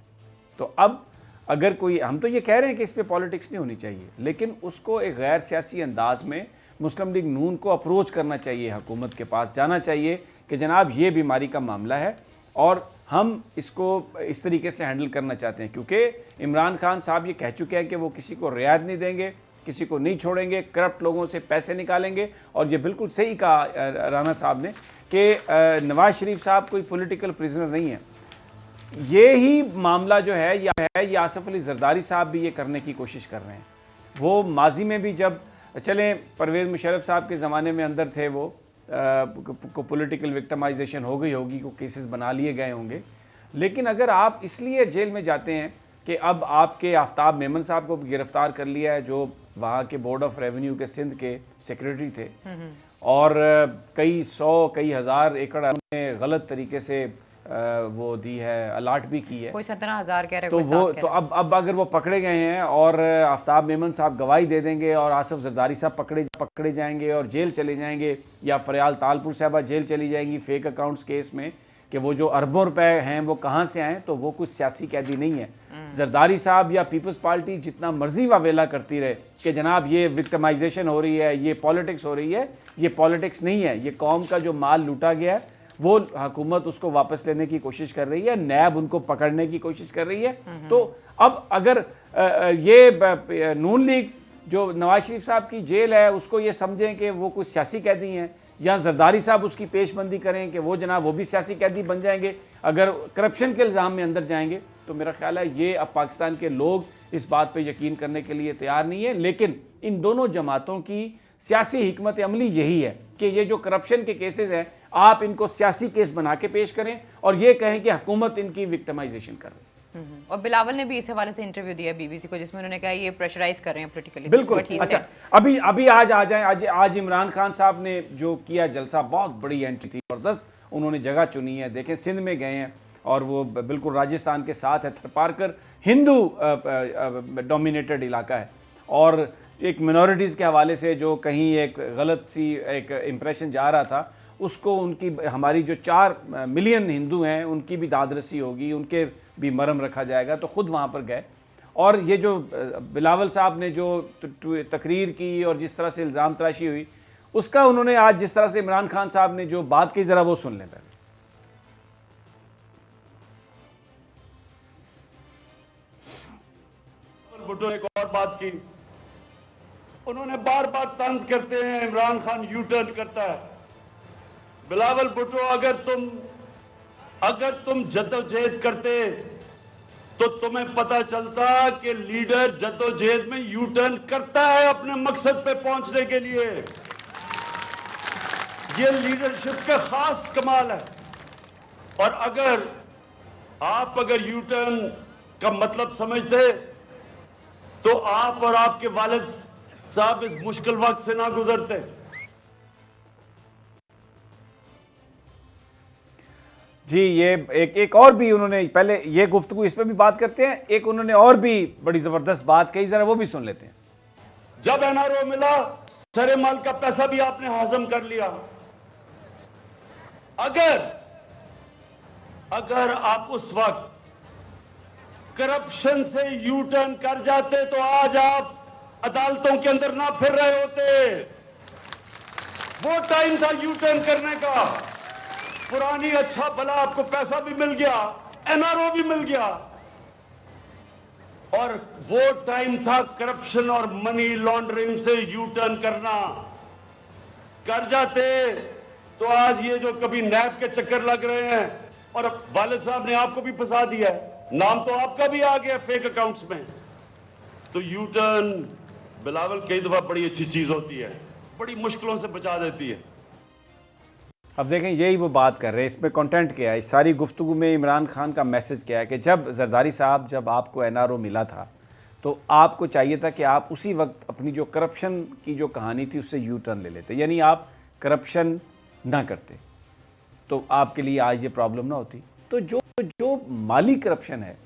तो अब अगर कोई, हम तो ये कह रहे हैं कि इस पर पॉलिटिक्स नहीं होनी चाहिए, लेकिन उसको एक गैर सियासी अंदाज में मुस्लिम लीग नून को अप्रोच करना चाहिए, हुकूमत के पास जाना चाहिए कि जनाब ये बीमारी का मामला है और हम इसको इस तरीके से हैंडल करना चाहते हैं, क्योंकि इमरान खान साहब ये कह चुके हैं कि वो किसी को रियायत नहीं देंगे, किसी को नहीं छोड़ेंगे, करप्ट लोगों से पैसे निकालेंगे। और ये बिल्कुल सही कहा राना साहब ने कि नवाज शरीफ साहब कोई पॉलिटिकल प्रिजनर नहीं है। ये ही मामला जो है ये आसिफ अली जरदारी साहब भी ये करने की कोशिश कर रहे हैं। वो माजी में भी जब चलें परवेज़ मुशर्रफ साहब के ज़माने में अंदर थे, वो को पॉलिटिकल विक्टिमाइजेशन हो गई होगी, को केसेस बना लिए गए होंगे, लेकिन अगर आप इसलिए जेल में जाते हैं कि अब आपके आफ्ताब मेमन साहब को गिरफ्तार कर लिया है जो वहाँ के बोर्ड ऑफ रेवेन्यू के सिंध के सेक्रेटरी थे, और कई सौ कई हज़ार एकड़ उन्होंने गलत तरीके से वो दी है, अलाट भी की है, कोई 17,000 कह रहे, तो वो तो अब अगर वो पकड़े गए हैं और आफ्ताब मेमन साहब गवाही दे देंगे और आसिफ जरदारी साहब पकड़े जाएंगे और जेल चले जाएंगे, या फरियाल तालपुर साहबा जेल चली जाएंगी फेक अकाउंट्स केस में कि वो जो अरबों रुपए हैं वो कहाँ से आए, तो वो कुछ सियासी कैदी नहीं है। जरदारी साहब या पीपल्स पार्टी जितना मर्जी वावेला करती रहे कि जनाब ये विक्टिमाइजेशन हो रही है, ये पॉलिटिक्स हो रही है, ये पॉलिटिक्स नहीं है। ये कौम का जो माल लूटा गया है वो हुकूमत उसको वापस लेने की कोशिश कर रही है, नैब उनको पकड़ने की कोशिश कर रही है। तो अब अगर ये नून लीग जो नवाज शरीफ साहब की जेल है उसको ये समझें कि वो कुछ सियासी कैदी हैं, या जरदारी साहब उसकी पेशबंदी करें कि वो जनाब वो भी सियासी कैदी बन जाएंगे अगर करप्शन के इल्ज़ाम में अंदर जाएंगे, तो मेरा ख्याल है ये अब पाकिस्तान के लोग इस बात पे यकीन करने के लिए तैयार नहीं है। लेकिन इन दोनों जमातों की सियासी हिकमत अमली यही है कि ये जो करप्शन के केसेस हैं आप इनको सियासी केस बना के पेश करें और ये कहें कि हुकूमत इनकी विक्टिमाइजेशन कर रही है। और बिलावल ने भी इस हवाले से इंटरव्यू दिया बीबीसी को, जिसमें उन्होंने कहा ये प्रेशराइज कर रहे हैं पॉलिटिकली। बिल्कुल। अच्छा, अभी आज आ जाएं। आज इमरान खान साहब ने जो किया जलसा, बहुत बड़ी एंट्री थी, जबरदस्त उन्होंने जगह चुनी है। देखें सिंध में गए हैं और वो बिल्कुल राजस्थान के साथ है, थरपारकर हिंदू डोमिनेटेड इलाका है और एक मिनॉरिटीज़ के हवाले से जो कहीं एक गलत सी एक इम्प्रेशन जा रहा था उसको उनकी हमारी जो 4 मिलियन हिंदू हैं उनकी भी दादरसी होगी, उनके भी मरहम रखा जाएगा। तो ख़ुद वहाँ पर गए और ये जो बिलावल साहब ने जो तकरीर की और जिस तरह से इल्ज़ाम तराशी हुई उसका उन्होंने आज जिस तरह से इमरान खान साहब ने जो बात की ज़रा वो सुन लें पहले। भुट्टो ने एक और बात की, उन्होंने बार बार तंज करते हैं इमरान खान यू टर्न करता है। बिलावल भुट्टो अगर तुम जद्दोजहद करते तो तुम्हें पता चलता कि लीडर जद्दोजहद में यू टर्न करता है अपने मकसद पे पहुंचने के लिए। ये लीडरशिप का खास कमाल है। और अगर यू टर्न का मतलब समझते तो आप और आपके वालिद साहब इस मुश्किल वक्त से ना गुजरते। जी, ये एक और भी उन्होंने, पहले ये गुफ्तगू इस पे भी बात करते हैं, एक उन्होंने और भी बड़ी जबरदस्त बात कही, जरा वो भी सुन लेते हैं। जब एनआरओ मिला सरे माल का पैसा भी आपने हजम कर लिया। अगर आप उस वक्त करप्शन से यू टर्न कर जाते तो आज आप अदालतों के अंदर ना फिर रहे होते। वो टाइम था यू टर्न करने का। पुरानी अच्छा भला आपको पैसा भी मिल गया, एनआरओ भी मिल गया, और वो टाइम था करप्शन और मनी लॉन्ड्रिंग से यू टर्न करना। कर जाते तो आज ये जो कभी नैब के चक्कर लग रहे हैं, और वालिद साहब ने आपको भी फंसा दिया है, नाम तो आपका भी आ गया फेक अकाउंट्स में। तो यू टर्न बिलावल कई दफा बड़ी अच्छी चीज होती है, बड़ी मुश्किलों से बचा देती है। अब देखें यही वो बात कर रहे हैं, इसमें कंटेंट क्या है, इस सारी गुफ्तगू में इमरान खान का मैसेज क्या है कि जब जरदारी साहब, जब आपको एनआरओ मिला था तो आपको चाहिए था कि आप उसी वक्त अपनी जो करप्शन की जो कहानी थी उससे यू टर्न ले लेते, यानी आप करप्शन ना करते तो आपके लिए आज ये प्रॉब्लम ना होती। तो जो माली करप्शन है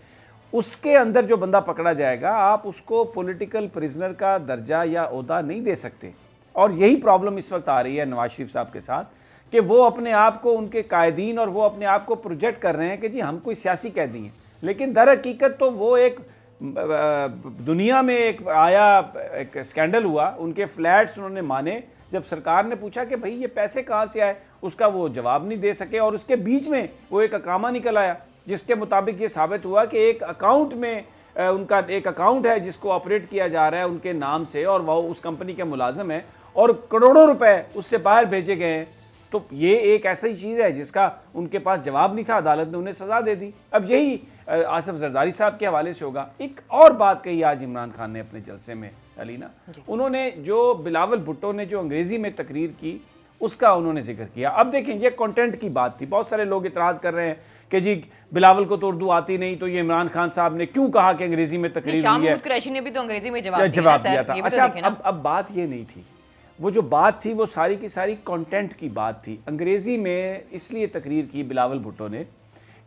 उसके अंदर जो बंदा पकड़ा जाएगा आप उसको पॉलिटिकल प्रिजनर का दर्जा या ओहदा नहीं दे सकते। और यही प्रॉब्लम इस वक्त आ रही है नवाज शरीफ साहब के साथ कि वो अपने आप को, उनके कायदीन और वो अपने आप को प्रोजेक्ट कर रहे हैं कि जी हम कोई सियासी कैदी हैं, लेकिन दर हकीकत तो वो एक दुनिया में एक स्कैंडल हुआ, उनके फ्लैट्स उन्होंने माने, जब सरकार ने पूछा कि भाई ये पैसे कहाँ से आए उसका वो जवाब नहीं दे सके, और उसके बीच में वो एक अकामा निकल आया जिसके मुताबिक ये साबित हुआ कि एक अकाउंट में उनका एक अकाउंट है जिसको ऑपरेट किया जा रहा है उनके नाम से और वो उस कंपनी के मुलाजिम है और करोड़ों रुपए उससे बाहर भेजे गए हैं। तो ये एक ऐसी चीज़ है जिसका उनके पास जवाब नहीं था, अदालत ने उन्हें सज़ा दे दी। अब यही आसिफ जरदारी साहब के हवाले से होगा। एक और बात कही आज इमरान खान ने अपने जलसे में, अलीना, उन्होंने जो बिलावल भुट्टो ने जो अंग्रेज़ी में तकरीर की उसका उन्होंने जिक्र किया। अब देखें ये कंटेंट की बात थी, बहुत सारे लोग इतराज़ कर रहे हैं कि जी बिलावल को तो उर्दू आती नहीं तो ये इमरान खान साहब ने क्यों कहा कि अंग्रेज़ी में तकरीर हुई है। कुरैशी ने भी तो अंग्रेज़ी में जवाब दिया था। अच्छा, अब बात ये नहीं थी, वो जो बात थी वो सारी की सारी कंटेंट की बात थी। अंग्रेज़ी में इसलिए तकरीर की बिलावल भुट्टो ने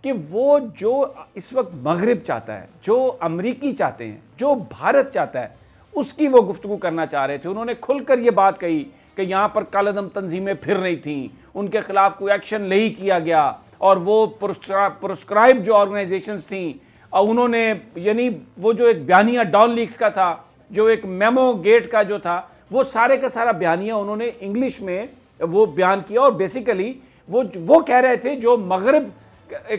कि वो जो इस वक्त मगरिब चाहता है, जो अमरीकी चाहते हैं, जो भारत चाहता है, उसकी वो गुफ्तगू करना चाह रहे थे। उन्होंने खुलकर ये बात कही कि यहाँ पर कालेदम तंजीमें फिर रही थीं, उनके खिलाफ कोई एक्शन नहीं किया गया, और वो प्रोस्क्राइब जो ऑर्गेनाइजेशंस थीं उन्होंने, यानी वो जो एक बयानिया डॉन लीक्स का था, जो एक मेमो गेट का जो था, वो सारे का सारा बयानिया उन्होंने इंग्लिश में वो बयान किया। और बेसिकली वो कह रहे थे जो मगरिब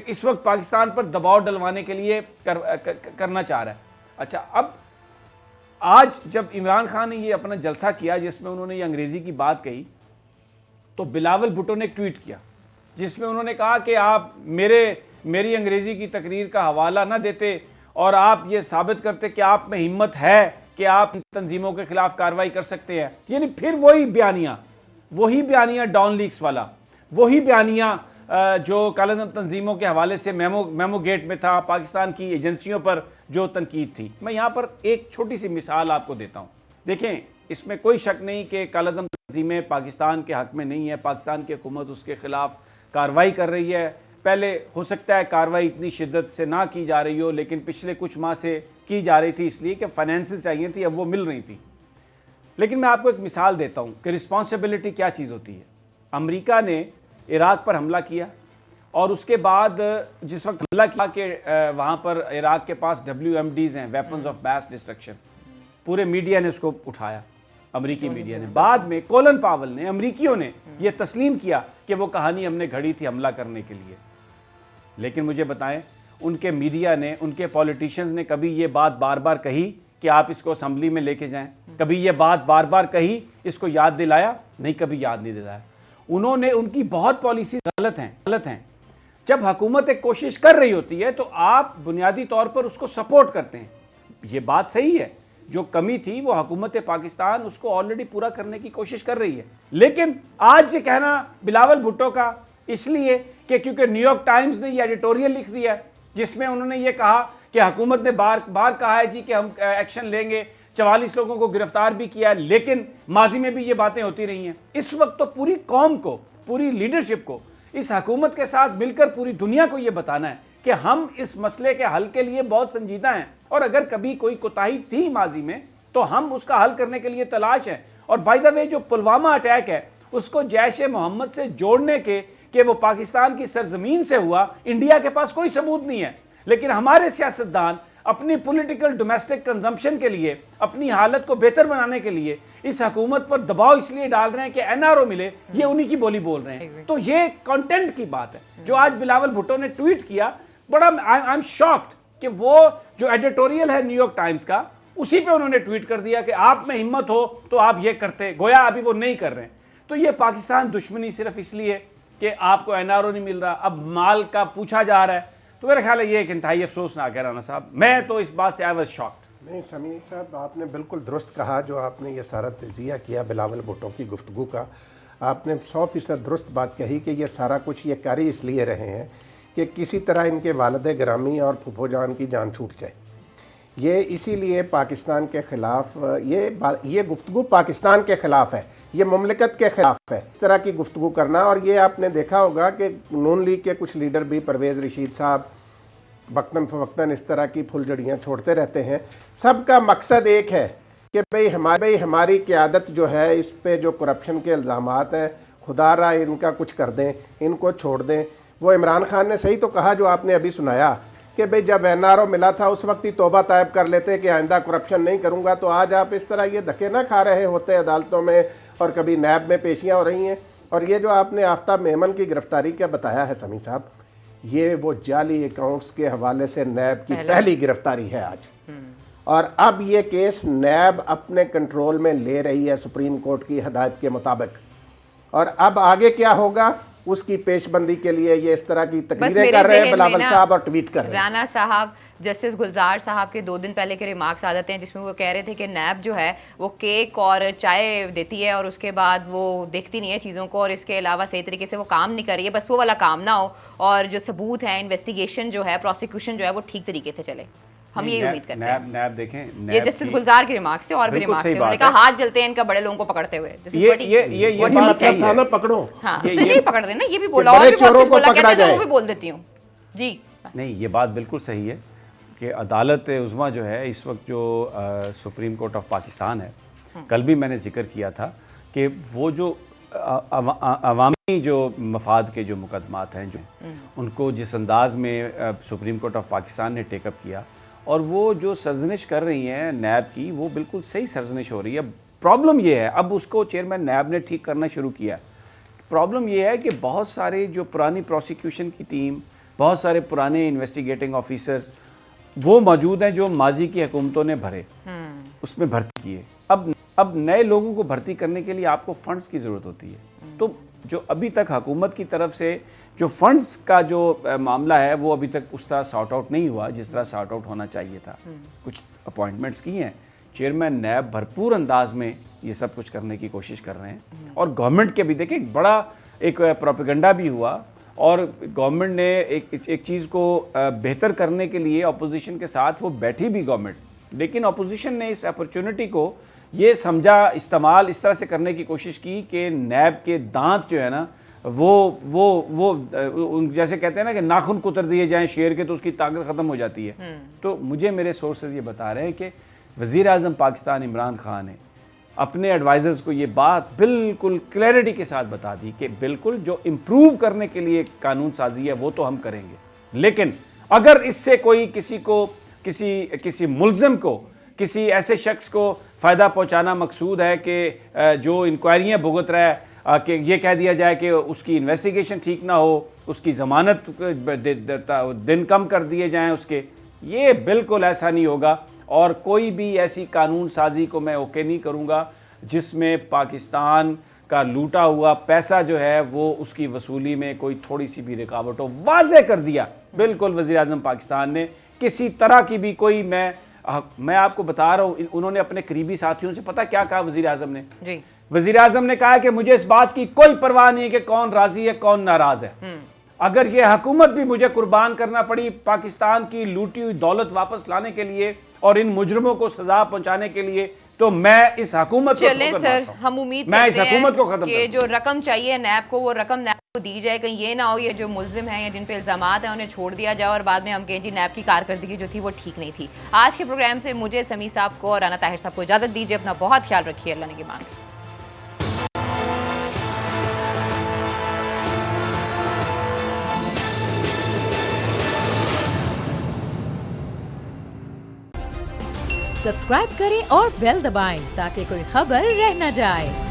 इस वक्त पाकिस्तान पर दबाव डलवाने के लिए करना चाह रहा है। अच्छा, अब आज जब इमरान खान ने ये अपना जलसा किया जिसमें उन्होंने ये अंग्रेज़ी की बात कही, तो बिलावल भुट्टो ने एक ट्वीट किया जिसमें उन्होंने कहा कि आप मेरी अंग्रेज़ी की तकरीर का हवाला ना देते और आप ये साबित करते कि आप में हिम्मत है कि आप तंजीमों के खिलाफ कार्रवाई कर सकते हैं। यानी फिर वही बयानियां डॉन लीक्स वाला, वही बयानियां जो कालाधन तंजीमों के हवाले से मेमो गेट में था, पाकिस्तान की एजेंसियों पर जो तनकीद थी। मैं यहाँ पर एक छोटी सी मिसाल आपको देता हूँ। देखें, इसमें कोई शक नहीं कि कालाधन तंजीमें पाकिस्तान के हक में नहीं है, पाकिस्तान की हुकूमत उसके खिलाफ कार्रवाई कर रही है। पहले हो सकता है कार्रवाई इतनी शिद्दत से ना की जा रही हो, लेकिन पिछले कुछ माह से की जा रही थी, इसलिए कि फाइनेंसेस चाहिए थी, अब वो मिल रही थी। लेकिन मैं आपको एक मिसाल देता हूँ कि रिस्पॉन्सिबिलिटी क्या चीज़ होती है। अमेरिका ने इराक पर हमला किया और उसके बाद जिस वक्त हमला किया कि वहाँ पर इराक के पास WMDs हैं, वेपन्स ऑफ मास डिस्ट्रक्शन, पूरे मीडिया ने उसको उठाया, अमेरिकी मीडिया ने। बाद में कोलिन पावेल ने, अमेरिकियों ने यह तस्लीम किया कि वो कहानी हमने घड़ी थी हमला करने के लिए। लेकिन मुझे बताएं, उनके मीडिया ने, उनके पॉलिटिशियंस ने कभी ये बात बार बार कही कि आप इसको असेंबली में लेके जाएं? कभी ये बात बार बार कही, इसको याद दिलाया? नहीं, कभी याद नहीं दिलाया। उन्होंने, उनकी बहुत पॉलिसी गलत हैं। जब हुकूमत एक कोशिश कर रही होती है तो आप बुनियादी तौर पर उसको सपोर्ट करते हैं। ये बात सही है, जो कमी थी वो हुकूमत पाकिस्तान उसको ऑलरेडी पूरा करने की कोशिश कर रही है। लेकिन आज ये कहना बिलावल भुट्टो का, इसलिए कि क्योंकि न्यूयॉर्क टाइम्स ने ये एडिटोरियल लिख दिया है जिसमें उन्होंने ये कहा कि हुकूमत ने बार बार कहा है जी कि हम एक्शन लेंगे, 44 लोगों को गिरफ्तार भी किया है, लेकिन माजी में भी ये बातें होती रही हैं। इस वक्त तो पूरी कौम को, पूरी लीडरशिप को, इस हुकूमत के साथ मिलकर पूरी दुनिया को ये बताना है कि हम इस मसले के हल के लिए बहुत संजीदा हैं, और अगर कभी कोई कोताही थी माजी में तो हम उसका हल करने के लिए तलाश हैं। और बाय द वे, जो पुलवामा अटैक है उसको जैश ए मोहम्मद से जोड़ने के कि वो पाकिस्तान की सरजमीन से हुआ, इंडिया के पास कोई सबूत नहीं है। लेकिन हमारे सियासतदान अपनी पॉलिटिकल डोमेस्टिक कंजम्पशन के लिए, अपनी हालत को बेहतर बनाने के लिए इस हुकूमत पर दबाव इसलिए डाल रहे हैं कि NRO मिले, ये उन्हीं की बोली बोल रहे हैं। तो ये कंटेंट की बात है। जो आज बिलावल भुट्टो ने ट्वीट किया, बड़ा आई एम शॉक्ड कि वो जो एडिटोरियल है न्यूयॉर्क टाइम्स का, उसी पे उन्होंने ट्वीट कर दिया कि आप में हिम्मत हो तो आप ये करते, गोया अभी वो नहीं कर रहे हैं। तो ये पाकिस्तान दुश्मनी सिर्फ इसलिए कि आपको NRO नहीं मिल रहा, अब माल का पूछा जा रहा है, तो मेरा ख्याल है ये एक इंतहाई अफसोसनाक है राना साहब। मैं तो इस बात से आई वाज शॉक्ड। नहीं समीर साहब, आपने बिल्कुल दुरुस्त कहा जो आपने ये सारा तजिया किया बिलावल भुट्टो की गुफ्तगू का। आपने 100% दुरुस्त बात कही कि ये सारा कुछ ये कर ही इसलिए रहे हैं कि किसी तरह इनके वालिद गिरामी और फूफो जान की जान छूट जाए। ये इसीलिए पाकिस्तान के ख़िलाफ़ ये गुफ्तगू पाकिस्तान के ख़िलाफ़ है, ये मुमलिकत के ख़िलाफ़ है इस तरह की गुफ्तगू करना। और ये आपने देखा होगा कि नून लीग के कुछ लीडर भी, परवेज़ रशीद साहब, वक्तन फ़वक्तन इस तरह की फुलझड़ियाँ छोड़ते रहते हैं। सबका मकसद एक है कि भाई हमारी क़यादत जो है, इस पे जो करप्शन के इल्ज़ामात हैं, खुदा रहा इनका कुछ कर दें, इनको छोड़ दें। वो इमरान खान ने सही तो कहा जो आपने अभी सुनाया कि भाई जब NRO मिला था उस वक्त ही तौबा तायब कर लेते कि आइंदा करप्शन नहीं करूँगा, तो आज आप इस तरह ये धक्के ना खा रहे होते अदालतों में, और कभी नैब में पेशियाँ हो रही हैं। और ये जो आपने आफ्ताब मेमन की गिरफ्तारी का बताया है समी साहब, ये वो जाली अकाउंट्स के हवाले से नैब की पहली गिरफ्तारी है आज। और अब ये केस नैब अपने कंट्रोल में ले रही है सुप्रीम कोर्ट की हिदायत के मुताबिक। और अब आगे क्या होगा उसकी पेशबंदी के लिए ये इस तरह की तकरीरें कर रहे हैं बिलावल साहब और ट्वीट कर रहे हैं। राना साहब, जस्टिस गुलजार साहब के 2 दिन पहले के रिमार्क्स आ जाते हैं जिसमें वो कह रहे थे कि नैब जो है वो केक और चाय देती है और उसके बाद वो देखती नहीं है चीज़ों को, और इसके अलावा सही तरीके से वो काम नहीं कर रही है, बस वो वाला काम ना हो और जो सबूत है, इन्वेस्टिगेशन जो है, प्रोसिक्यूशन जो है वो ठीक तरीके से चले। हम ये उम्मीद करते हैं। नैब देखें, ये जस्टिस गुलजार के रिमार्क्स थे और भी रिमार्क्स थे। उन्होंने कहा हाथ जलते हैं इनका बड़े लोगों को पकड़ते हुए। ये मतलब था ना, पकड़ो। हाँ, तो नहीं पकड़ रहे ना, ये भी बोला, और भी चोरों को पकड़ा जाए, वो भी बोल देती हूँ जी। नहीं, ये बात बिल्कुल सही है कि अदालत उज़्मा जो है इस वक्त जो सुप्रीम कोर्ट ऑफ पाकिस्तान है, कल भी मैंने जिक्र किया था कि वो जो अवामी जो मफाद के जो मुकदमात हैं, जो उनको जिस अंदाज में सुप्रीम कोर्ट ऑफ पाकिस्तान ने टेकअप किया, और वो जो सरजनिश कर रही हैं नैब की, वो बिल्कुल सही सरजनिश हो रही है। प्रॉब्लम ये है, अब उसको चेयरमैन नैब ने ठीक करना शुरू किया। प्रॉब्लम ये है कि बहुत सारे जो पुरानी प्रोसिक्यूशन की टीम, बहुत सारे पुराने इन्वेस्टिगेटिंग ऑफिसर्स वो मौजूद हैं जो माजी की हुकूमतों ने भरे, उसमें भर्ती किए। अब नए लोगों को भर्ती करने के लिए आपको फंड्स की ज़रूरत होती है। तो जो अभी तक हुकूमत की तरफ से जो फंड्स का जो मामला है वो अभी तक उस तरह सॉर्ट आउट नहीं हुआ जिस तरह सॉर्ट आउट होना चाहिए था। कुछ अपॉइंटमेंट्स की हैं, चेयरमैन नैब भरपूर अंदाज में ये सब कुछ करने की कोशिश कर रहे हैं। और गवर्नमेंट के भी देखिए बड़ा एक प्रोपेगेंडा भी हुआ और गवर्नमेंट ने एक चीज़ को बेहतर करने के लिए अपोजिशन के साथ वो बैठी भी गवर्नमेंट, लेकिन अपोजिशन ने इस अपॉर्चुनिटी को ये समझा इस्तेमाल इस तरह से करने की कोशिश की कि नैब के दांत जो है ना वो जैसे कहते हैं ना कि नाखून कुतर दिए जाएं शेर के तो उसकी ताकत ख़त्म हो जाती है। तो मुझे मेरे सोर्सेज ये बता रहे हैं कि वज़ीर आज़म पाकिस्तान इमरान खान ने अपने एडवाइज़र्स को ये बात बिल्कुल क्लैरिटी के साथ बता दी कि बिल्कुल जो इम्प्रूव करने के लिए कानून साजी है वो तो हम करेंगे, लेकिन अगर इससे कोई किसी मुल्ज़िम को, किसी ऐसे शख्स को फ़ायदा पहुँचाना मकसूद है कि जो इंक्वायरियाँ भुगत रहा है कि ये कह दिया जाए कि उसकी इन्वेस्टिगेशन ठीक ना हो, उसकी ज़मानत दिन कम कर दिए जाएँ उसके, ये बिल्कुल ऐसा नहीं होगा। और कोई भी ऐसी कानून साजी को मैं ओके नहीं करूँगा जिसमें पाकिस्तान का लूटा हुआ पैसा जो है वो उसकी वसूली में कोई थोड़ी सी भी रुकावट हो। वाज़े कर दिया बिल्कुल वज़ीर आज़म पाकिस्तान ने, किसी तरह की भी कोई मैं आपको बता रहा हूँ, उन्होंने अपने करीबी साथियों से पता क्या कहा वज़ीर आज़म ने जी। वज़ीर आज़म ने कहा कि मुझे इस बात की कोई परवाह नहीं है कि कौन राज़ी है कौन नाराज़ है, अगर ये हुकूमत भी मुझे कुर्बान करना पड़ी पाकिस्तान की लूटी हुई दौलत वापस लाने के लिए और इन मुजरिमों को सजा पहुंचाने के लिए, तो मैं इस हुकूमत को चलें सर, हम उम्मीद करते हैं कि जो रकम चाहिए नैब को वो रकम नैब को दी जाए। कहीं ये ना हो ये जो मुल्जिम हैं या जिन पे इल्ज़ामात हैं उन्हें छोड़ दिया जाए और बाद में हम कहें जी नैब की कारकर्दगी जो थी वो ठीक नहीं थी। आज के प्रोग्राम से मुझे समी साहब को और राना ताहिर साहब को इजाज़त दीजिए। अपना बहुत ख्याल रखिए, अल्लाह ने की मान। सब्सक्राइब करें और बेल दबाएं ताकि कोई खबर रह न जाए।